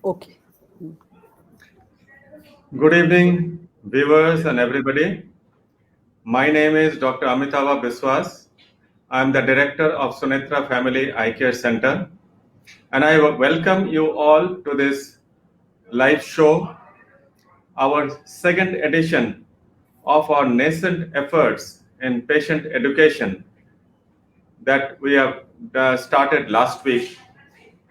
Okay. Good evening, viewers and everybody. My name is Dr. Amitava Biswas. I am the director of Sunitra Family Eye Care Center, and I welcome you all to this live show, our second edition of our nascent efforts in patient education that we have started last week.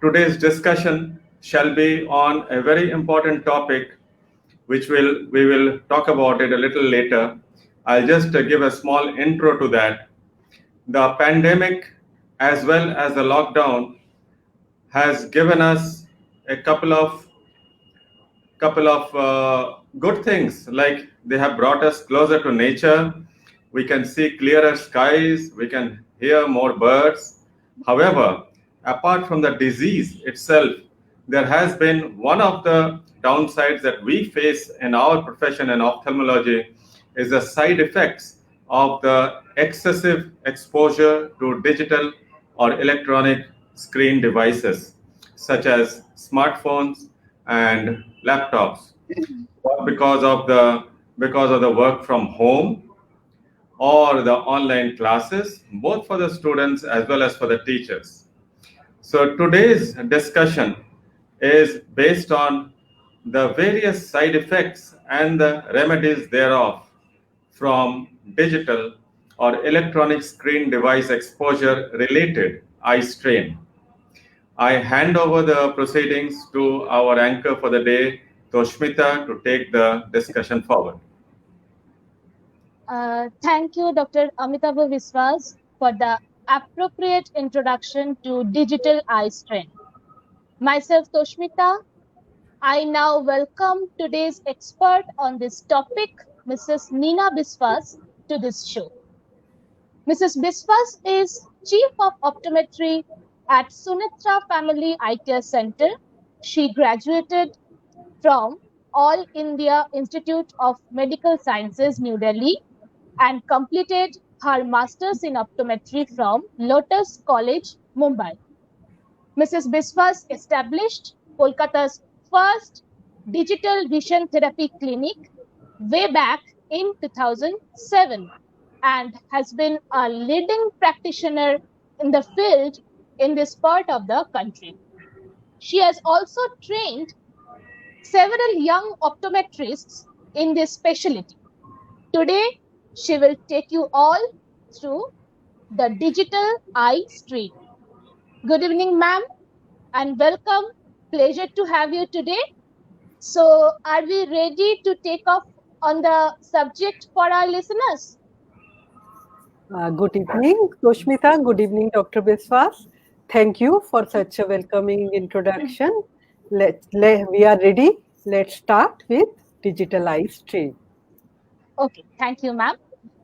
Today's discussion shall be on a very important topic which we will talk about it a little later. I'll just give a small intro to that. The pandemic as well as the lockdown has given us a couple of good things, like they have brought us closer to nature. We can see clearer skies, we can hear more birds. However, apart from the disease itself, there has been one of the downsides that we face in our profession in ophthalmology is the side effects of the excessive exposure to digital or electronic screen devices such as smartphones and laptops, because of the work from home or the online classes, both for the students as well as for the teachers. So today's discussion is based on the various side effects and the remedies thereof from digital or electronic screen device exposure related eye strain. I hand over the proceedings to our anchor for the day, Toshmita, to take the discussion forward. Thank you, Dr. Amitava Viswas, for the appropriate introduction to digital eye strain. Myself, Toshmita, I now welcome today's expert on this topic, Mrs. Neena Biswas, to this show. Mrs. Biswas is Chief of Optometry at Sunitra Family Eye Care Center. She graduated from All India Institute of Medical Sciences, New Delhi, and completed her master's in optometry from Lotus College, Mumbai. Mrs. Biswas established Kolkata's first digital vision therapy clinic way back in 2007 and has been a leading practitioner in the field in this part of the country. She has also trained several young optometrists in this specialty. Today, she will take you all through the digital eye strain. Good evening, ma'am, and welcome. Pleasure to have you today. So, are we ready to take off on the subject for our listeners? Good evening, Toshmita. Good evening, Dr. Biswas. Thank you for such a welcoming introduction. We are ready. Let's start with digital eye strain. Okay, thank you, ma'am.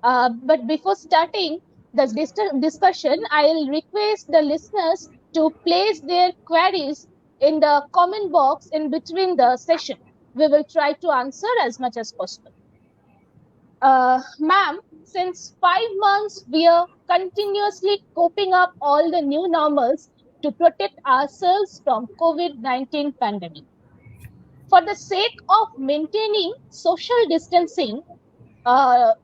But before starting the discussion, I'll request the listeners to place their queries in the comment box in between the session. We will try to answer as much as possible. Ma'am, since 5 months, we are continuously coping up all the new normals to protect ourselves from COVID-19 pandemic. For the sake of maintaining social distancing,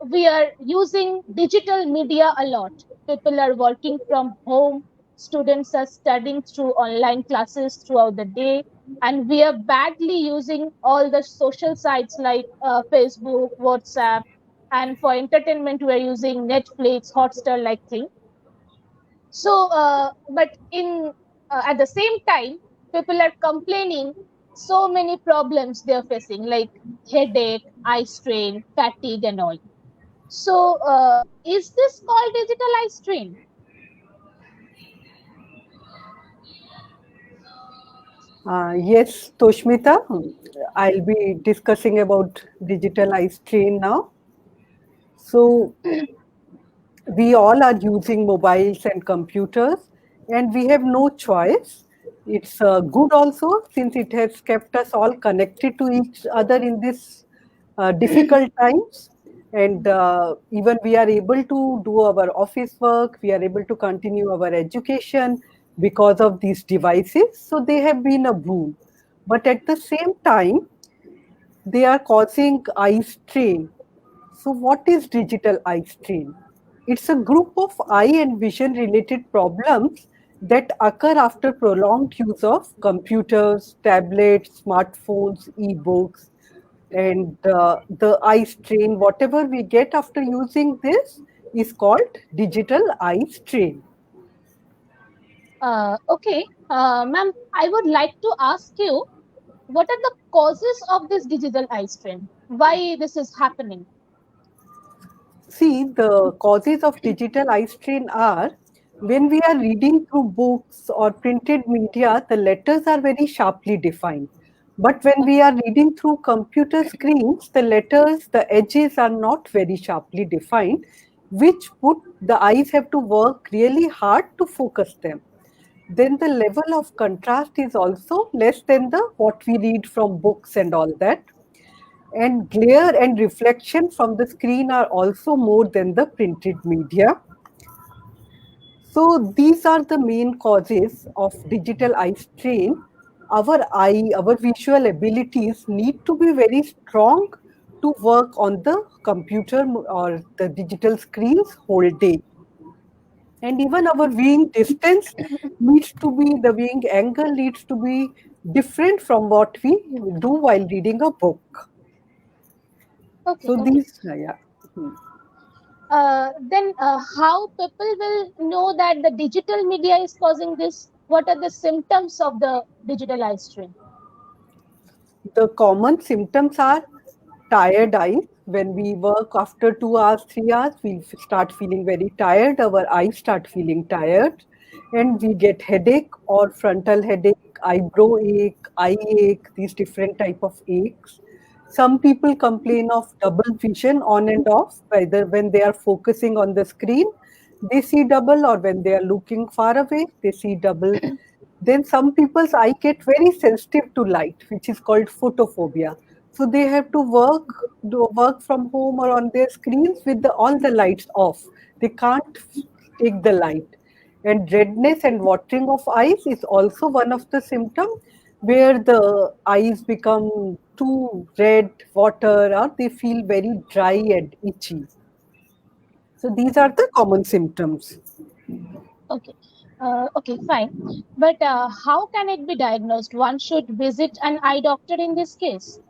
we are using digital media a lot. People are working from home. Students are studying through online classes throughout the day. And we are badly using all the social sites like Facebook, WhatsApp. And for entertainment, we are using Netflix, Hotstar like thing. So, but at the same time, people are complaining so many problems they are facing, like headache, eye strain, fatigue, and all. So, is this called digital eye strain? Yes, Toshmita, I'll be discussing about digital eye strain now. So, we all are using mobiles and computers, and we have no choice. It's good also, since it has kept us all connected to each other in this difficult times. And even we are able to do our office work, we are able to continue our education because of these devices. So they have been a boon. but at the same time, they are causing eye strain. So, what is digital eye strain? It's a group of eye and vision related problems that occur after prolonged use of computers, tablets, smartphones, e-books, and the eye strain, whatever we get after using this, is called digital eye strain. Okay, ma'am, I would like to ask you, what are the causes of this digital eye strain? Why this is happening? See, the causes of digital eye strain are when we are reading through books or printed media, the letters are very sharply defined. But when we are reading through computer screens, the letters, the edges are not very sharply defined, which put the eyes have to work really hard to focus them. Then the level of contrast is also less than the what we read from books and all that, and glare and reflection from the screen are also more than the printed media. So these are the main causes of digital eye strain. Our visual abilities need to be very strong to work on the computer or the digital screens whole day. And even our viewing distance needs to be, the viewing angle needs to be different from what we do while reading a book. Okay, So okay. these, yeah. Hmm. Then how people will know that the digital media is causing this? What are the symptoms of the digital eye strain? The common symptoms are tired eyes. When we work after 2 hours, 3 hours, we start feeling very tired. Our eyes start feeling tired, and we get headache or frontal headache, eyebrow ache, eye ache, these different type of aches. Some people complain of double vision on and off, whether when they are focusing on the screen, they see double, or when they are looking far away, they see double. Then some people's eye get very sensitive to light, which is called photophobia. So they have to work from home or on their screens with all the lights off. They can't take the light. And redness and watering of eyes is also one of the symptoms where the eyes become too red, water, or they feel very dry and itchy. So these are the common symptoms. Okay. Okay, fine. But how can it be diagnosed? One should visit an eye doctor in this case.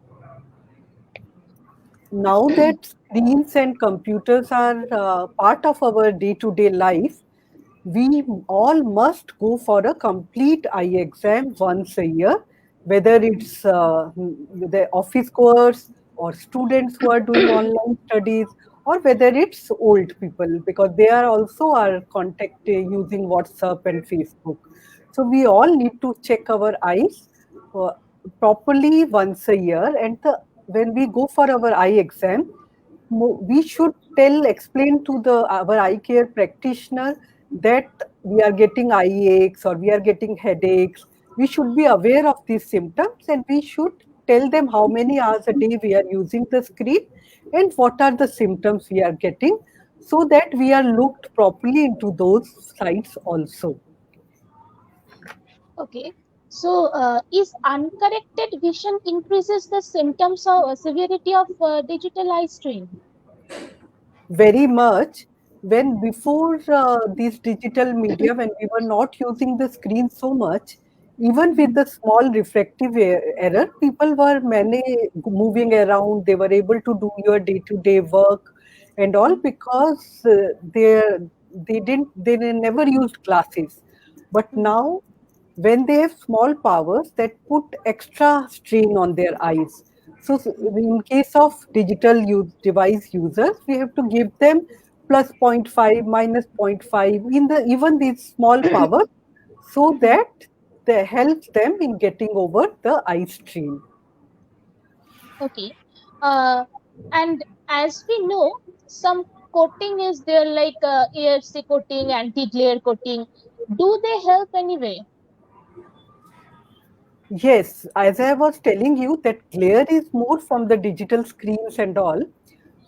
Now that screens and computers are part of our day-to-day life, we all must go for a complete eye exam once a year, whether it's the office goers or students who are doing online studies, or whether it's old people, because they are also our contact using WhatsApp and Facebook. So we all need to check our eyes uh, properly once a year, and when we go for our eye exam, we should explain to the our eye care practitioner that we are getting eye aches or we are getting headaches. We should be aware of these symptoms, and we should tell them how many hours a day we are using the screen and what are the symptoms we are getting, so that we are looked properly into those sites also. Okay. So, is uncorrected vision increases the symptoms or severity of digital eye strain? Very much. When before these digital media, when we were not using the screen so much, even with the small refractive error, people were many moving around. They were able to do your day-to-day work and all, because they never used glasses. But now, when they have small powers, that put extra strain on their eyes. So in case of digital device users, we have to give them plus zero point 0.5, minus zero point 0.5 in the even these small powers, so that they helps them in getting over the eye strain. Okay. Uh, and as we know, some coating is there like AFC coating, anti-glare coating. Do they help anyway? Yes, as I was telling you, that glare is more from the digital screens and all.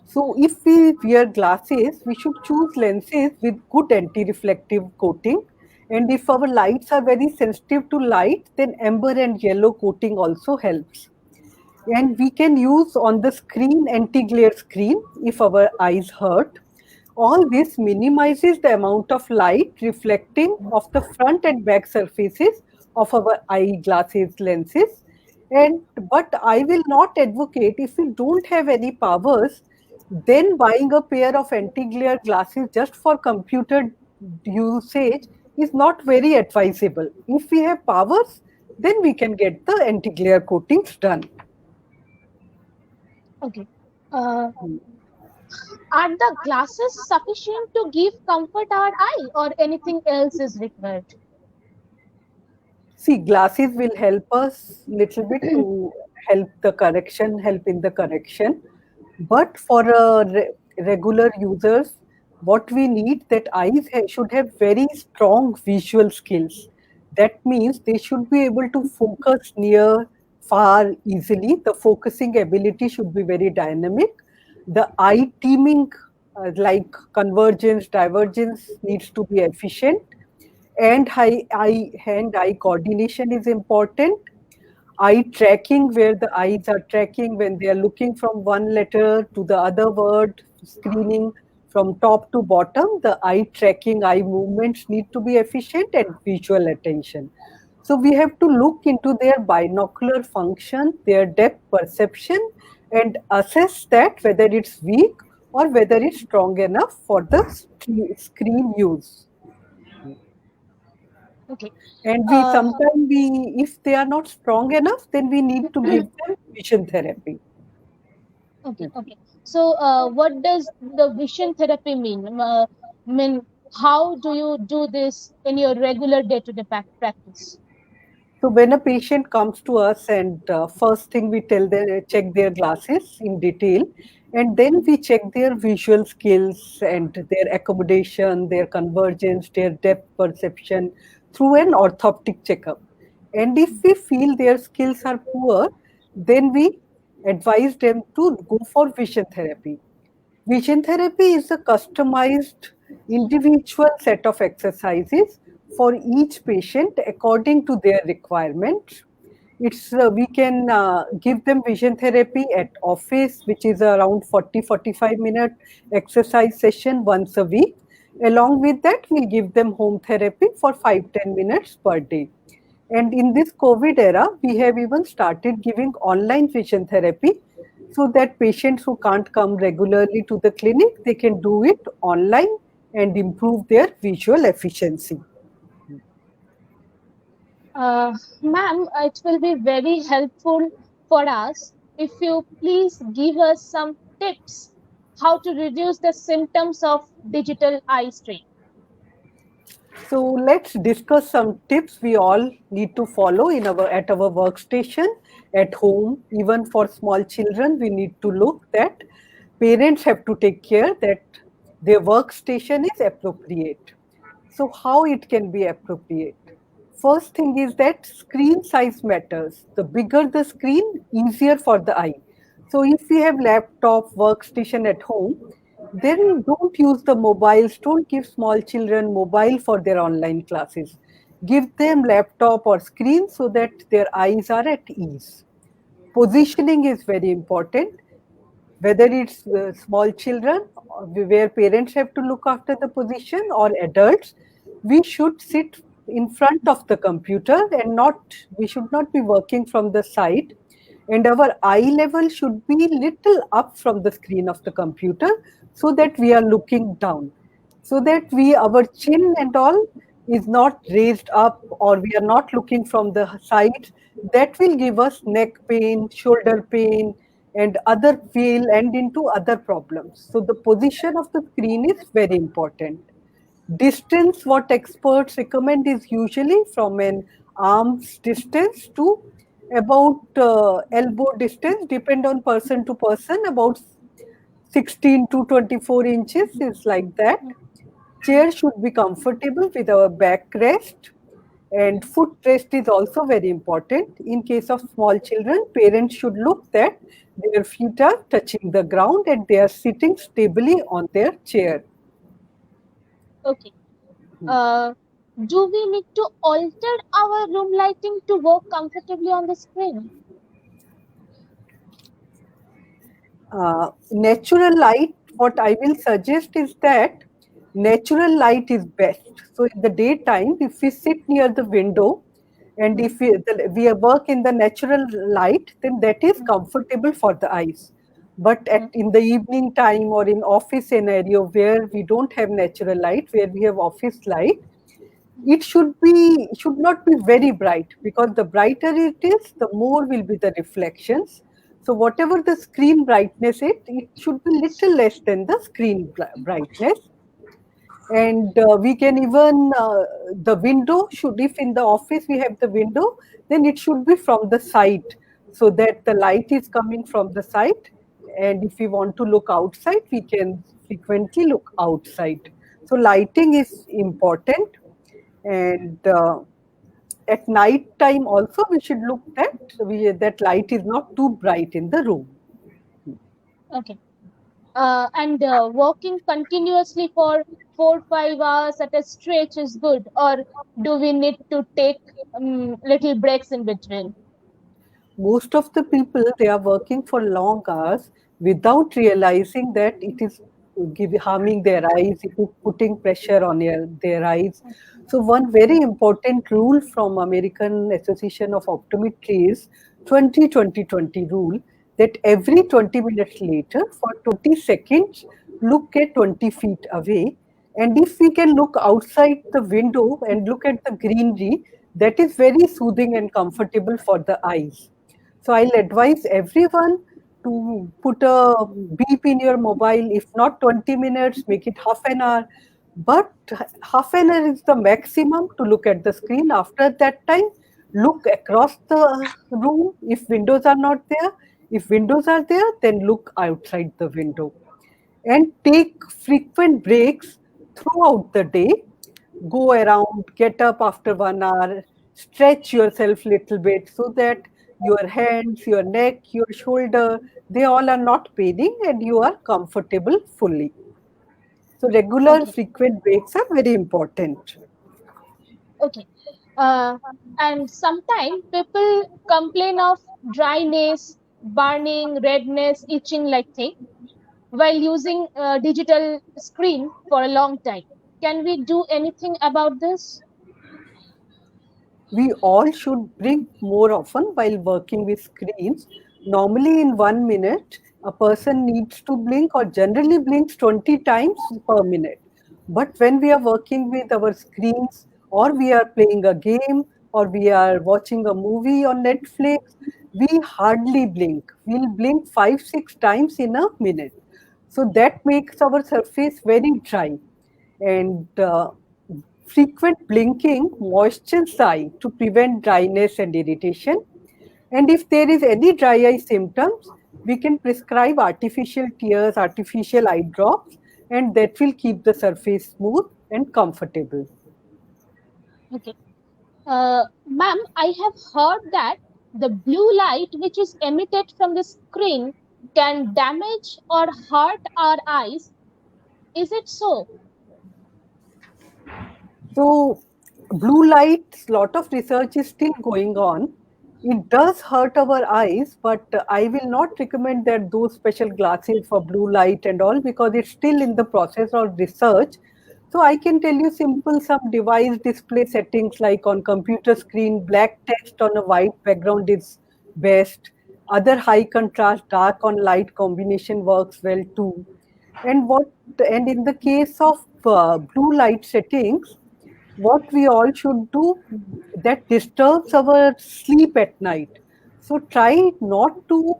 So if we wear glasses, we should choose lenses with good anti-reflective coating, And if our lights are very sensitive to light, then amber and yellow coating also helps. And we can use on the screen anti-glare screen if our eyes hurt. All this minimizes the amount of light reflecting off the front and back surfaces of our eyeglasses lenses. And but I will not advocate, if we don't have any powers, then buying a pair of anti-glare glasses just for computer usage is not very advisable. If we have powers, then we can get the anti-glare coatings done. Okay. Are the glasses sufficient to give comfort our eye, or anything else is required? See, glasses will help us little bit to help in the correction. But for regular users, what we need that should have very strong visual skills. That means they should be able to focus near, far easily. The focusing ability should be very dynamic. The eye teaming, like convergence, divergence, needs to be efficient, and hand-eye coordination is important. Eye tracking, where the eyes are tracking when they are looking from one letter to the other word, screening from top to bottom, the eye tracking, eye movements need to be efficient, and visual attention. So we have to look into their binocular function, their depth perception, and assess that whether it's weak or whether it's strong enough for the screen use. Okay. And if they are not strong enough, then we need to give them vision therapy. Okay. So, what does the vision therapy mean? How do you do this in your regular day-to-day practice? So when a patient comes to us, and first thing we tell them, check their glasses in detail, and then we check their visual skills and their accommodation, their convergence, their depth perception through an orthoptic checkup. And if we feel their skills are poor, then we advise them to go for vision therapy. Vision therapy is a customized individual set of exercises for each patient according to their requirements. We can give them vision therapy at office, which is around 40-45 minute exercise session once a week. Along with that, we'll give them home therapy for 5-10 minutes per day. And in this COVID era, we have even started giving online vision therapy, so that patients who can't come regularly to the clinic, they can do it online and improve their visual efficiency. Ma'am, it will be very helpful for us if you please give us some tips how to reduce the symptoms of digital eye strain. So let's discuss some tips we all need to follow at our workstation, at home. Even for small children, we need to look that parents have to take care that their workstation is appropriate. So how it can be appropriate? First thing is that screen size matters. The bigger the screen, easier for the eye. So if we have laptop, workstation at home, then don't use the mobiles. Don't give small children mobile for their online classes. Give them laptop or screen so that their eyes are at ease. Positioning is very important, whether it's small children where parents have to look after the position, or adults. We should sit in front of the computer, and we should not be working from the side, and our eye level should be little up from the screen of the computer, so that we are looking down, so that our chin and all is not raised up, or we are not looking from the side. That will give us neck pain, shoulder pain, and other feel and into other problems. So the position of the screen is very important. Distance, what experts recommend, is usually from an arm's distance to about elbow distance, depend on person to person, about 16 to 24 inches is like that. Chair should be comfortable with our backrest, and footrest is also very important. In case of small children, parents should look that their feet are touching the ground and they are sitting stably on their chair. Okay. do we need to alter our room lighting to work comfortably on the screen? Natural light, what I will suggest is that natural light is best. So in the daytime, if we sit near the window and if we work in the natural light, then that is comfortable for the eyes. But in the evening time or in office scenario where we don't have natural light, where we have office light, it should not be very bright, because the brighter it is, the more will be the reflections. So whatever the screen brightness is, it should be little less than the screen brightness. And we can even the window should, if in the office we have the window, then it should be from the side, so that the light is coming from the side. And if we want to look outside, we can frequently look outside. So lighting is important. And at night time also we should look that that light is not too bright in the room. Okay. And walking continuously for 4-5 hours at a stretch is good, or do we need to take little breaks in between? Most of the people, they are working for long hours without realizing that it is harming their eyes, it is putting pressure on their eyes. So one very important rule from American Association of Optometry is 20-20-20 rule, that every 20 minutes later for 20 seconds look at 20 feet away. And if we can look outside the window and look at the greenery, that is very soothing and comfortable for the eyes. So I'll advise everyone to put a beep in your mobile. If not 20 minutes, make it half an hour. But half an hour is the maximum to look at the screen. After that time, look across the room if windows are not there. If windows are there, then look outside the window. And take frequent breaks throughout the day. Go around, get up after 1 hour, stretch yourself little bit, so that your hands, your neck, your shoulder, they all are not paining and you are comfortable fully. So regular Okay. frequent breaks are very important. Okay. Uh, and sometimes people complain of dryness, burning, redness, itching like thing while using a digital screen for a long time. Can we do anything about this? We all should blink more often while working with screens. Normally, in 1 minute, a person needs to blink or generally blinks 20 times per minute. But when we are working with our screens, or we are playing a game, or we are watching a movie on Netflix, we hardly blink. We'll blink 5-6 times in a minute. So that makes our surface very dry. And frequent blinking moistens the eye to prevent dryness and irritation. And if there is any dry eye symptoms, we can prescribe artificial tears, artificial eye drops, and that will keep the surface smooth and comfortable. Okay. Ma'am, I have heard that the blue light which is emitted from the screen can damage or hurt our eyes. Is it so? So, blue light, lot of research is still going on. It does hurt our eyes, but I will not recommend that those special glasses for blue light and all, because it's still in the process of research. So I can tell you simple some device display settings, like on computer screen, black text on a white background is best. Other high contrast dark on light combination works well too. And in the case of blue light settings, what we all should do, that disturbs our sleep at night. So try not to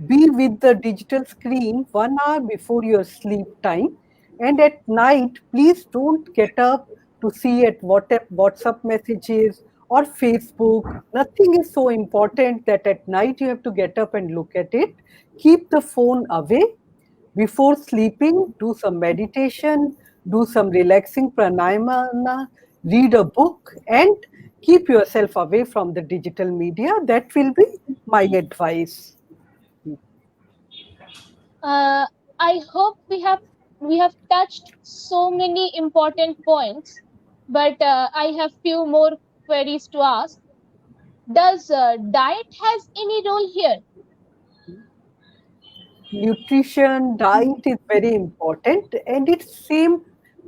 be with the digital screen 1 hour before your sleep time. And at night, please don't get up to see at WhatsApp messages or Facebook. Nothing is so important that at night you have to get up and look at it. Keep the phone away. Before sleeping, do some meditation, do some relaxing pranayama, read a book, and keep yourself away from the digital media. That will be my advice. Uh, I hope we have touched so many important points. but I have few more queries to ask. Does diet has any role here? Nutrition, diet is very important, and it's same.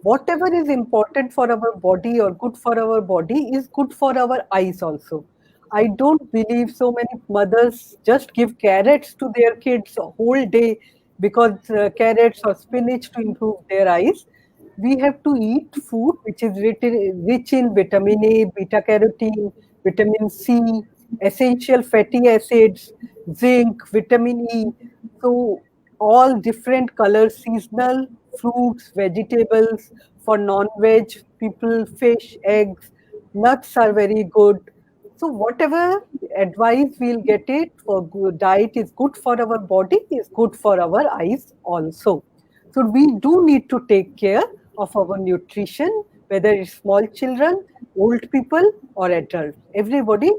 Whatever is important for our body or good for our body is good for our eyes also. I don't believe so many mothers just give carrots to their kids a whole day because carrots or spinach to improve their eyes. We have to eat food which is rich in vitamin A, beta carotene, vitamin C, essential fatty acids, zinc, vitamin E. So all different colors, seasonal fruits, vegetables, for non-veg people, fish, eggs, nuts are very good. So whatever advice we'll get it for good diet is good for our body, is good for our eyes also. So we do need to take care of our nutrition, whether it's small children, old people, or adults. Everybody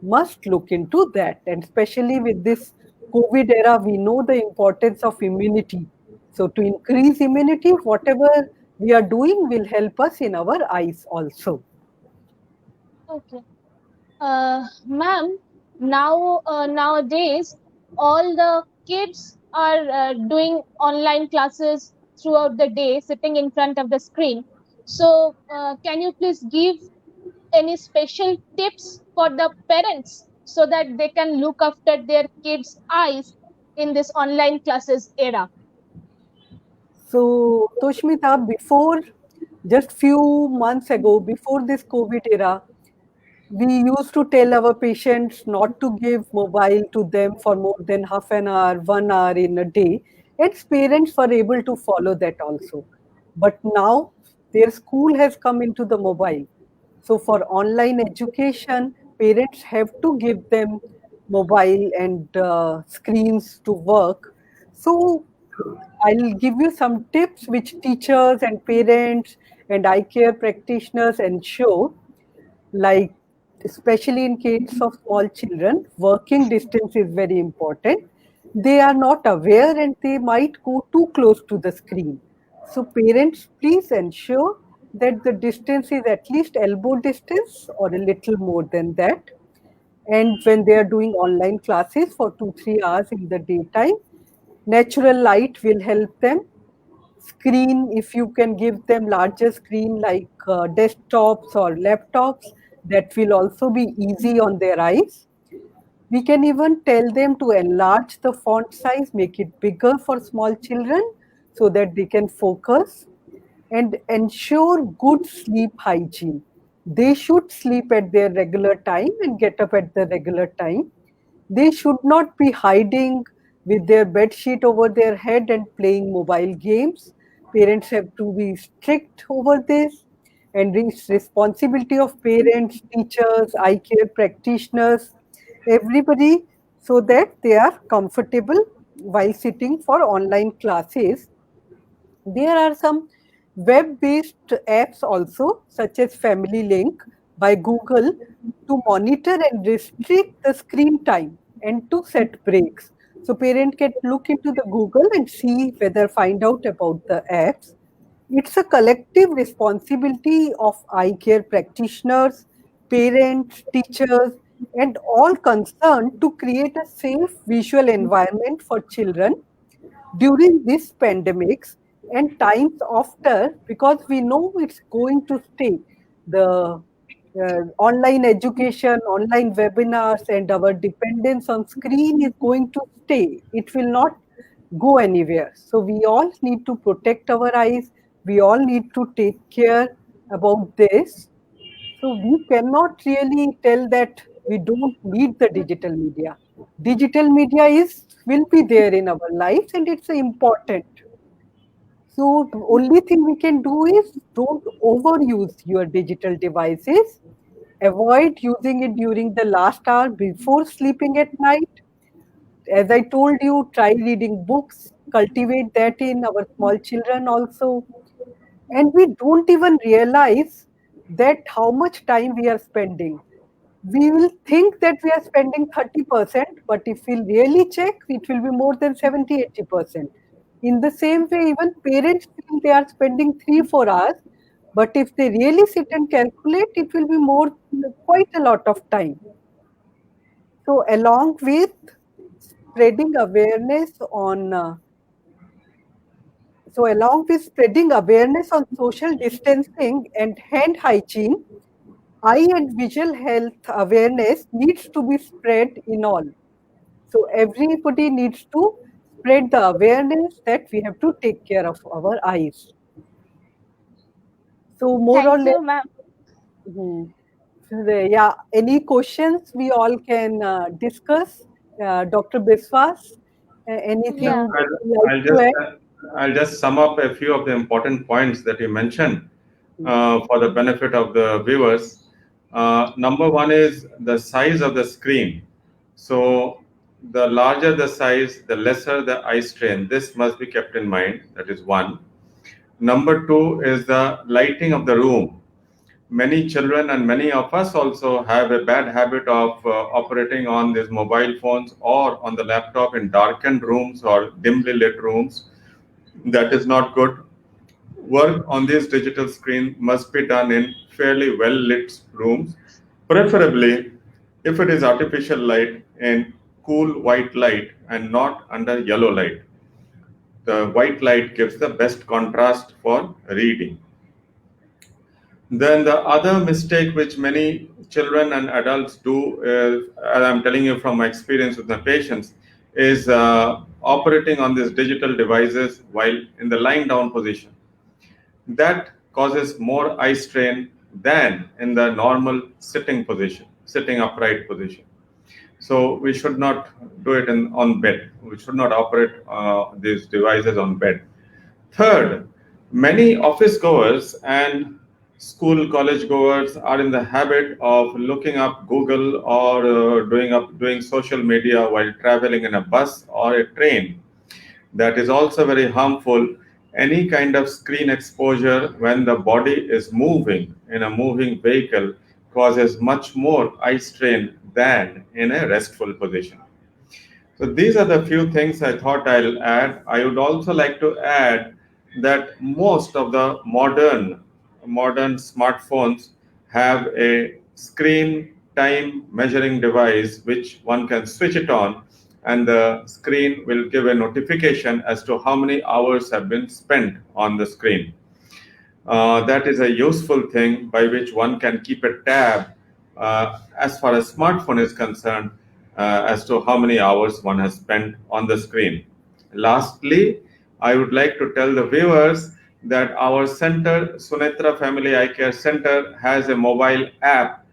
must look into that. And especially with this COVID era, we know the importance of immunity. So to increase immunity, whatever we are doing will help us in our eyes also. Okay. Ma'am, nowadays all the kids are doing online classes throughout the day, sitting in front of the screen. So, can you please give any special tips for the parents so that they can look after their kids' eyes in this online classes era? So, Toshmita, before just few months ago, before this COVID era, we used to tell our patients not to give mobile to them for more than half an hour, 1 hour in a day. And parents were able to follow that also. But now their school has come into the mobile. So for online education, parents have to give them mobile and screens to work. So I'll give you some tips which teachers and parents and eye care practitioners ensure, like especially in case of small children, working distance is very important. They are not aware and they might go too close to the screen. So parents, please ensure that the distance is at least elbow distance or a little more than that. And when they are doing online classes for 2 3 hours in the daytime, natural light will help them. Screen, if you can give them larger screen like desktops or laptops, that will also be easy on their eyes. We can even tell them to enlarge the font size, make it bigger for small children so that they can focus, and ensure good sleep hygiene. They should sleep at their regular time and get up at the regular time. They should not be hiding with their bed sheet over their head and playing mobile games. Parents have to be strict over this, and it's responsibility of parents, teachers, eye care practitioners, everybody, so that they are comfortable while sitting for online classes. There are some web-based apps also, such as Family Link by Google, to monitor and restrict the screen time and to set breaks. So parent can look into the Google and see whether find out about the apps. It's a collective responsibility of eye care practitioners, parents, teachers, and all concerned to create a safe visual environment for children during this pandemics and times after, because we know it's going to stay. The online education, online webinars, and our dependence on screen is going to stay. It will not go anywhere. So we all need to protect our eyes. We all need to take care about this. So we cannot really tell that we don't need the digital media. Digital media is will be there in our lives and it's important. So the only thing we can do is don't overuse your digital devices. Avoid using it during the last hour before sleeping at night. As I told you, try reading books, cultivate that in our small children also. And we don't even realize that how much time we are spending. We will think that we are spending 30%, but if we really check, it will be more than 70 80%. In the same way, even parents feel they are spending 3 4 hours, But if they really sit and calculate, it will be quite a lot of time. So along with spreading awareness on social distancing and hand hygiene, eye and visual health awareness needs to be spread in all. So everybody needs to spread the awareness that we have to take care of our eyes. So more or Thank less, you, ma'am. yeah, any questions we all can discuss? Dr. Biswas, anything Yeah. that you like I'll to just add? I'll just sum up a few of the important points that you mentioned for the benefit of the viewers. Number one is the size of the screen. So the larger the size, the lesser the eye strain. This must be kept in mind. That is one. Number two is the lighting of the room. Many children and many of us also have a bad habit of operating on these mobile phones or on the laptop in darkened rooms or dimly lit rooms. That is not good. Work on this digital screen must be done in fairly well lit rooms, preferably if it is artificial light in cool white light and not under yellow light. The white light gives the best contrast for reading. Then the other mistake which many children and adults do, as I'm telling you from my experience with my patients, is operating on these digital devices while in the lying down position. That causes more eye strain than in the normal sitting position, sitting upright position. So we should not do it on bed. We should not operate these devices on bed. Third, many office goers and school college goers are in the habit of looking up Google or doing social media while traveling in a bus or a train. That is also very harmful. Any kind of screen exposure when the body is moving in a moving vehicle causes much more eye strain than in a restful position. So these are the few things I thought I'll add. I would also like to add that most of the modern smartphones have a screen time measuring device which one can switch it on, and the screen will give a notification as to how many hours have been spent on the screen. That is a useful thing by which one can keep a tab as far as smartphone is concerned as to how many hours one has spent on the screen. Lastly, I would like to tell the viewers that our center, Sunetra Family Eye Care Center, has a mobile app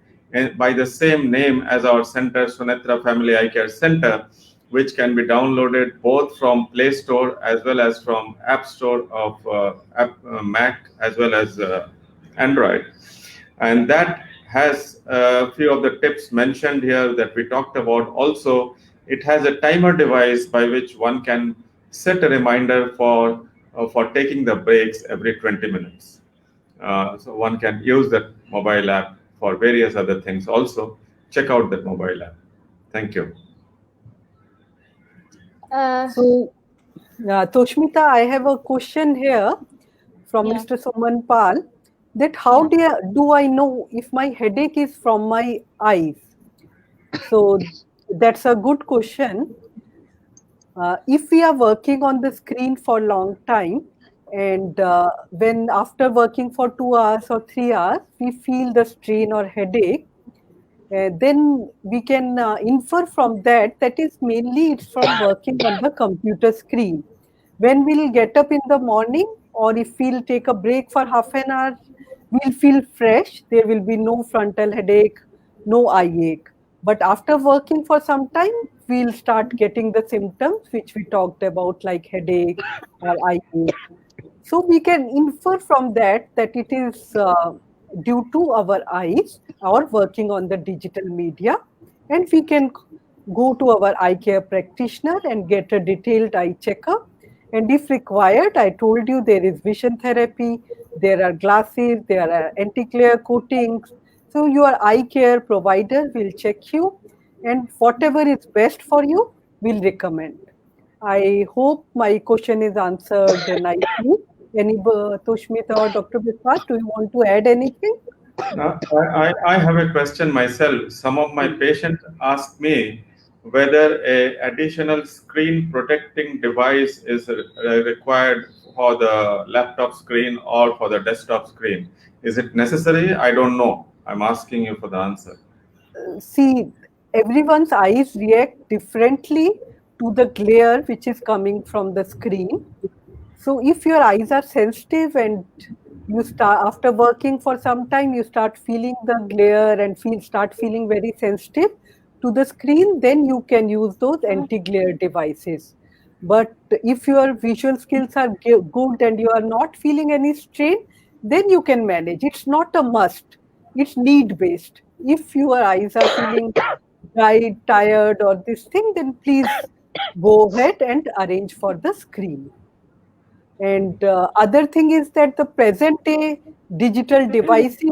by the same name as our center, Sunetra Family Eye Care Center, which can be downloaded both from Play Store as well as from App Store of Mac as well as Android. And that has a few of the tips mentioned here that we talked about. Also, it has a timer device by which one can set a reminder for taking the breaks every 20 minutes. So one can use that mobile app for various other things also. Check out that mobile app. Thank you. So, Toshmita, I have a question here from Yeah. Mr. Suman Pal, that how do I know if my headache is from my eyes? So that's a good question. If we are working on the screen for a long time, and when after working for 2 hours or 3 hours, we feel the strain or headache, then we can infer from that is mainly it's from working on the computer screen. When we'll get up in the morning, or if we'll take a break for half an hour, we'll feel fresh. There will be no frontal headache, no eye ache. But after working for some time, we'll start getting the symptoms which we talked about, like headache or eye ache. So we can infer from that it is due to our eyes or working on the digital media, and we can go to our eye care practitioner and get a detailed eye checkup. And if required, I told you there is vision therapy, there are glasses, there are anti-glare coatings. So your eye care provider will check you, and whatever is best for you will recommend. I hope my question is answered nicely. Toshmita or Dr. Biswas, do you want to add anything? I have a question myself. Some of my patients ask me whether a additional screen protecting device is required for the laptop screen or for the desktop screen. Is it necessary? I don't know. I'm asking you for the answer. See, everyone's eyes react differently to the glare which is coming from the screen. So if your eyes are sensitive and you start after working for some time, you start feeling the glare and start feeling very sensitive to the screen, then you can use those anti-glare devices. But if your visual skills are good and you are not feeling any strain, then you can manage. It's not a must. It's need based. If your eyes are feeling dry, tired, or this thing, then please go ahead and arrange for the screen. And other thing is that the present day digital devices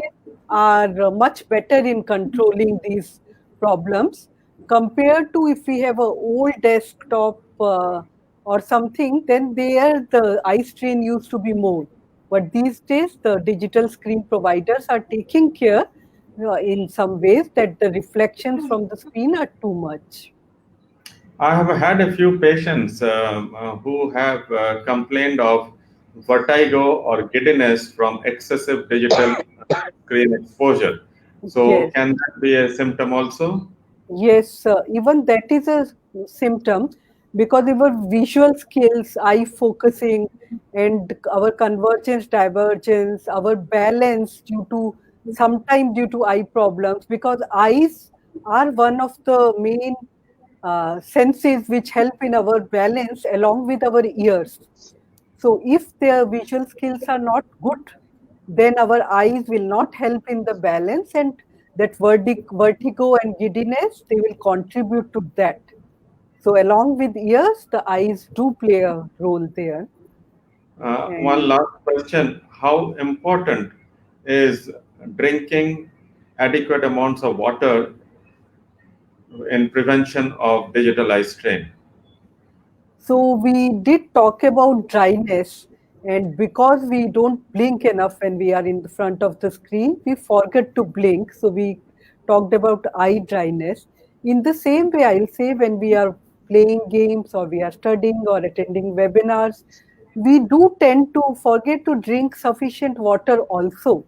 are much better in controlling these problems compared to if we have a old desktop or something, then there the eye strain used to be more. But these days the digital screen providers are taking care in some ways that the reflections from the screen are too much. I have had a few patients who have complained of vertigo or giddiness from excessive digital screen exposure. So, Yes. can that be a symptom also? Yes, even that is a symptom because our visual skills, eye focusing, and our convergence, divergence, our balance sometimes due to eye problems, because eyes are one of the main senses which help in our balance along with our ears. So if their visual skills are not good, then our eyes will not help in the balance, and that vertigo and giddiness, they will contribute to that. So along with ears, the eyes do play a role there. One And last question. How important is drinking adequate amounts of water in prevention of digital eye strain? so we did talk about dryness, and because we don't blink enough when we are in the front of the screen, we forget to blink. So we talked about eye dryness. In the same way, I'll say when we are playing games or we are studying or attending webinars, we do tend to forget to drink sufficient water also.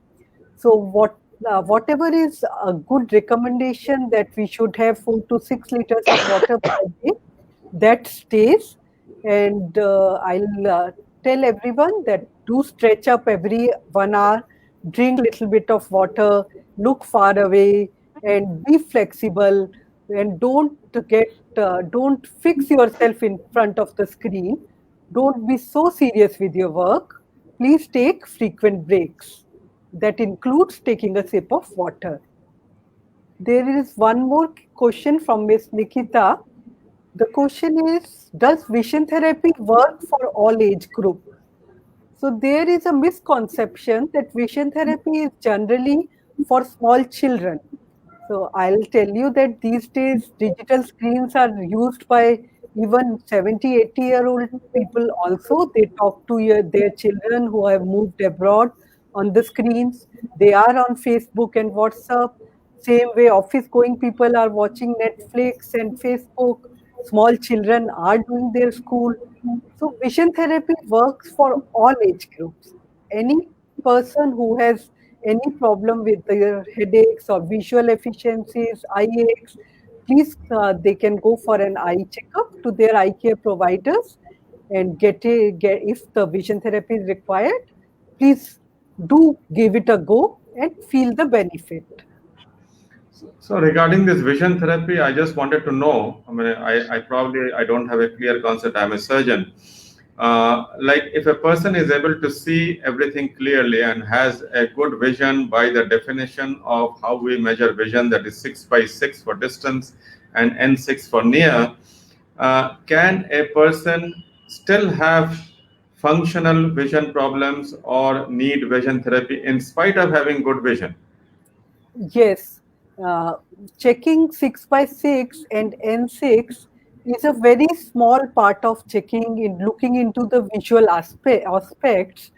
So whatever is a good recommendation that we should have 4 to 6 liters of water per day, that stays. And I'll tell everyone that do stretch up every 1 hour, drink little bit of water, look far away, and be flexible. And don't fix yourself in front of the screen. Don't be so serious with your work. Please take frequent breaks. That includes taking a sip of water. There is one more question from Miss Nikita. The question is, does vision therapy work for all age group? So there is a misconception that vision therapy is generally for small children. So I'll tell you that these days digital screens are used by even 70, 80-year-old people also. They talk to their children who have moved abroad on the screens. They are on Facebook and WhatsApp. Same way office going people are watching Netflix and Facebook. Small children are doing their school. So vision therapy works for all age groups. Any person who has any problem with their headaches or visual efficiencies, eye aches, please they can go for an eye checkup to their eye care providers and get if the vision therapy is required, please do give it a go and feel the benefit. So regarding this vision therapy, I just wanted to know. I mean, I probably I don't have a clear concept. I'm a surgeon. Like if a person is able to see everything clearly and has a good vision by the definition of how we measure vision, that is 6 by 6 for distance and N6 for near, can a person still have functional vision problems or need vision therapy in spite of having good vision? Yes, uh, checking 6 by 6 and N6 is a very small part of checking in looking into the visual aspects.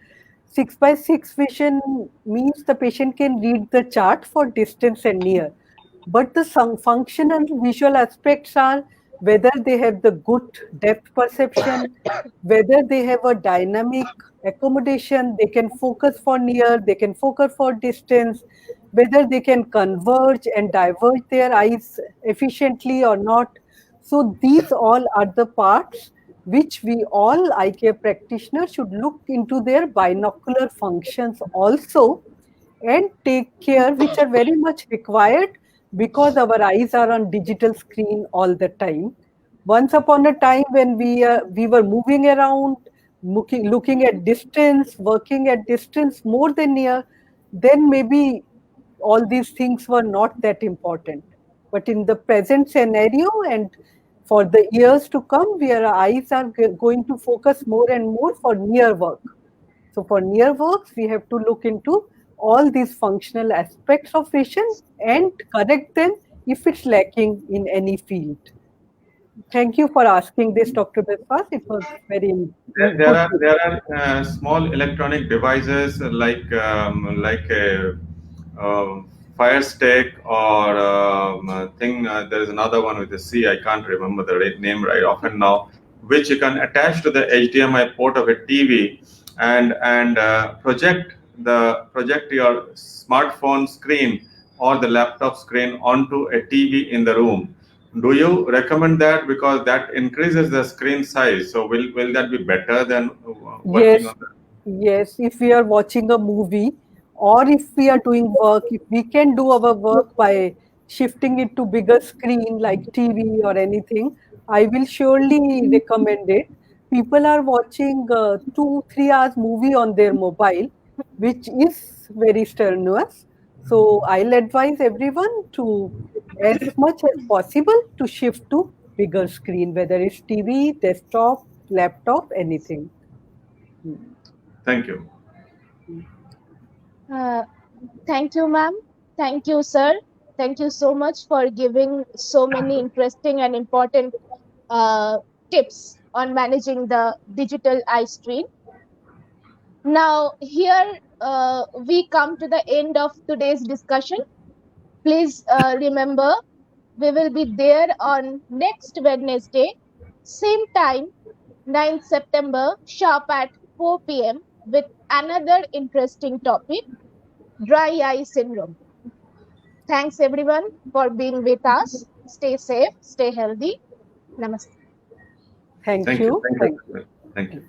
6:6 vision means the patient can read the chart for distance and near. But the functional visual aspects are whether they have the good depth perception, whether they have a dynamic accommodation, they can focus for near, they can focus for distance, whether they can converge and diverge their eyes efficiently or not. So these all are the parts which we all eye care practitioners should look into their binocular functions also and take care, which are very much required because our eyes are on digital screen all the time. Once upon a time when we were moving around, looking at distance, working at distance more than near, then maybe all these things were not that important. But in the present scenario and for the years to come, where our eyes are going to focus more and more for near work. So for near works, we have to look into all these functional aspects of vision and correct them if it's lacking in any field. Thank you for asking this, Dr. Biswas. It was very There good. are small electronic devices like a fire stick or thing. There is another one with a C. I can't remember the name right often now, which you can attach to the HDMI port of a TV and project your smartphone screen or the laptop screen onto a TV in the room. Do you recommend that, because that increases the screen size? So will that be better than working Yes, on that? yes. If we are watching a movie or if we are doing work, if we can do our work by shifting it to bigger screen like TV or anything, I will surely recommend it. People are watching 2-3 hours movie on their mobile, which is very strenuous. So I'll advise everyone to, as much as possible, to shift to bigger screen, whether it's TV, desktop, laptop, anything. Thank you. Thank you, ma'am. Thank you, sir. Thank you so much for giving so many interesting and important tips on managing the digital eye strain. Now, here we come to the end of today's discussion. Please remember, we will be there on next Wednesday, same time, 9th September, sharp at 4 p.m. with another interesting topic, dry eye syndrome. Thanks everyone for being with us. Stay safe, stay healthy. Namaste. Thank Thank you. you. Thank you. Thank you.